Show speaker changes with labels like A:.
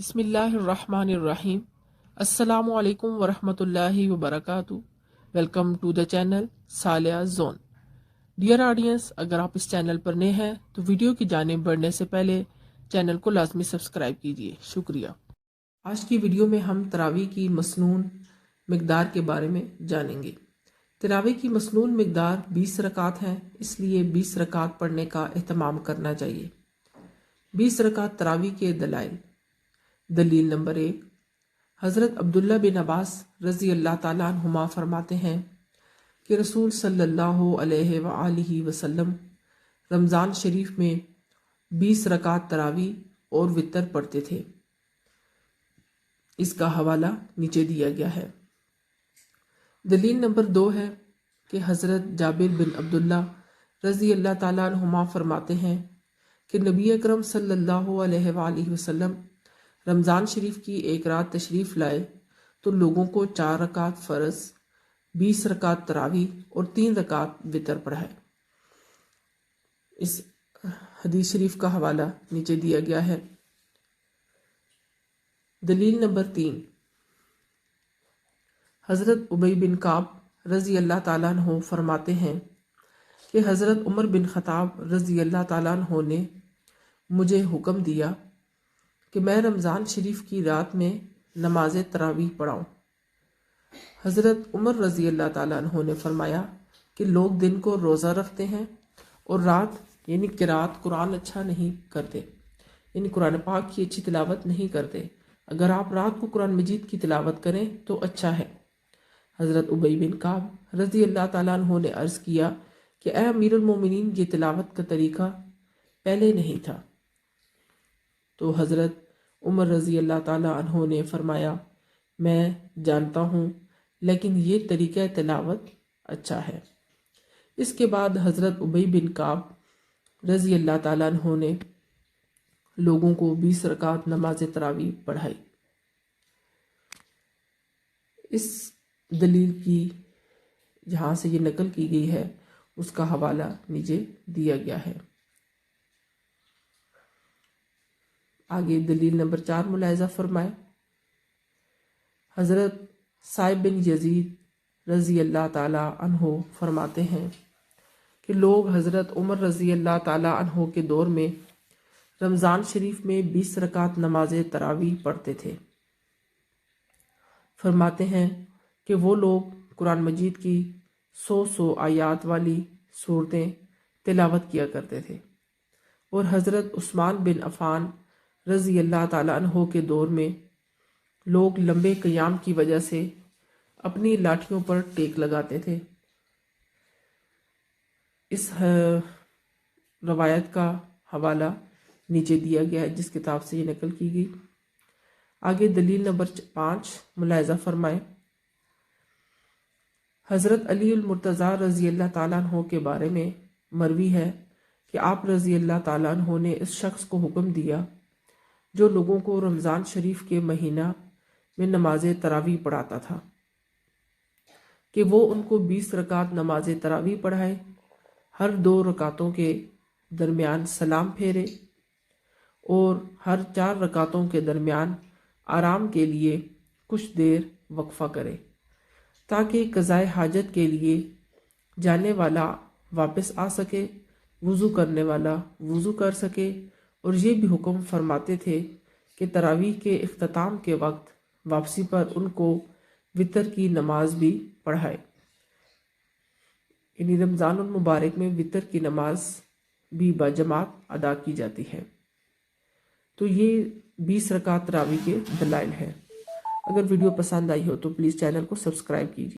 A: بسم اللہ الرحمن الرحیم۔ السلام علیکم ورحمۃ اللہ وبرکاتہ۔ Welcome to the channel Saliha zone. Dear audience, اگر آپ اس چینل پر نئے ہیں تو ویڈیو کی جانب بڑھنے سے پہلے چینل کو لازمی سبسکرائب کیجیے، شکریہ۔ آج کی ویڈیو میں ہم تراویح کی مسنون مقدار کے بارے میں جانیں گے۔ تراویح کی مسنون مقدار 20 رکعت ہیں، اس لیے 20 رکعت پڑھنے کا اہتمام کرنا چاہیے۔ 20 رکعت تراویح کے دلائل۔ دلیل نمبر 1، حضرت عبداللہ بن عباس رضی اللہ تعالیٰ عنہما فرماتے ہیں کہ رسول صلی اللہ علیہ وآلہ وسلم رمضان شریف میں 20 رکعت تراویح اور وتر پڑھتے تھے۔ اس کا حوالہ نیچے دیا گیا ہے۔ دلیل نمبر 2 ہے کہ حضرت جابر بن عبداللہ رضی اللہ تعالیٰ عنہما فرماتے ہیں کہ نبی اکرم صلی اللہ علیہ وآلہ وسلم رمضان شریف کی ایک رات تشریف لائے تو لوگوں کو 4 رکعت فرض، 20 رکعت تراویح اور 3 رکعت وتر پڑھائے۔ اس حدیث شریف کا حوالہ نیچے دیا گیا ہے۔ دلیل نمبر 3، حضرت ابی بن کعب رضی اللہ تعالیٰ عنہ فرماتے ہیں کہ حضرت عمر بن خطاب رضی اللہ تعالیٰ عنہ نے مجھے حکم دیا کہ میں رمضان شریف کی رات میں نماز تراویح پڑھاؤں۔ حضرت عمر رضی اللہ تعالیٰ عنہ نے فرمایا کہ لوگ دن کو روزہ رکھتے ہیں اور رات یعنی قرات قرآن اچھا نہیں کرتے، یعنی قرآن پاک کی اچھی تلاوت نہیں کرتے۔ اگر آپ رات کو قرآن مجید کی تلاوت کریں تو اچھا ہے۔ حضرت ابی بن کعب رضی اللہ تعالیٰ عنہ نے عرض کیا کہ اے امیر المومنین، یہ تلاوت کا طریقہ پہلے نہیں تھا۔ تو حضرت عمر رضی اللہ تعالیٰ عنہ نے فرمایا میں جانتا ہوں، لیکن یہ طریقہ تلاوت اچھا ہے۔ اس کے بعد حضرت ابی بن کعب رضی اللہ تعالیٰ عنہ نے لوگوں کو 20 رکعت نماز تراویح پڑھائی۔ اس دلیل کی جہاں سے یہ نقل کی گئی ہے اس کا حوالہ نیچے دیا گیا ہے۔ آگے دلیل نمبر 4 ملاحظہ فرمائے۔ حضرت صائب بن یزید رضی اللہ تعالیٰ عنہ فرماتے ہیں کہ لوگ حضرت عمر رضی اللہ تعالیٰ عنہ کے دور میں رمضان شریف میں 20 رکعت نماز تراویح پڑھتے تھے۔ فرماتے ہیں کہ وہ لوگ قرآن مجید کی 100 آیات والی صورتیں تلاوت کیا کرتے تھے، اور حضرت عثمان بن عفان رضی اللہ تعالیٰ عنہ کے دور میں لوگ لمبے قیام کی وجہ سے اپنی لاٹھیوں پر ٹیک لگاتے تھے۔ اس روایت کا حوالہ نیچے دیا گیا ہے جس کتاب سے یہ نقل کی گئی۔ آگے دلیل نمبر 5 ملاحظہ فرمائے۔ حضرت علی المرتضیٰ رضی اللہ تعالیٰ عنہ کے بارے میں مروی ہے کہ آپ رضی اللہ تعالیٰ عنہ نے اس شخص کو حکم دیا جو لوگوں کو رمضان شریف کے مہینہ میں نماز تراویح پڑھاتا تھا کہ وہ ان کو 20 رکعت نماز تراویح پڑھائے، ہر 2 رکعتوں کے درمیان سلام پھیرے اور ہر 4 رکعتوں کے درمیان آرام کے لیے کچھ دیر وقفہ کرے، تاکہ قضائے حاجت کے لیے جانے والا واپس آ سکے، وضو کرنے والا وضو کر سکے، اور یہ بھی حکم فرماتے تھے کہ تراویح کے اختتام کے وقت واپسی پر ان کو وتر کی نماز بھی پڑھائے، یعنی رمضان المبارک میں وتر کی نماز بھی باجماعت ادا کی جاتی ہے۔ تو یہ 20 رکعت تراویح کے دلائل ہیں۔ اگر ویڈیو پسند آئی ہو تو پلیز چینل کو سبسکرائب کیجیے۔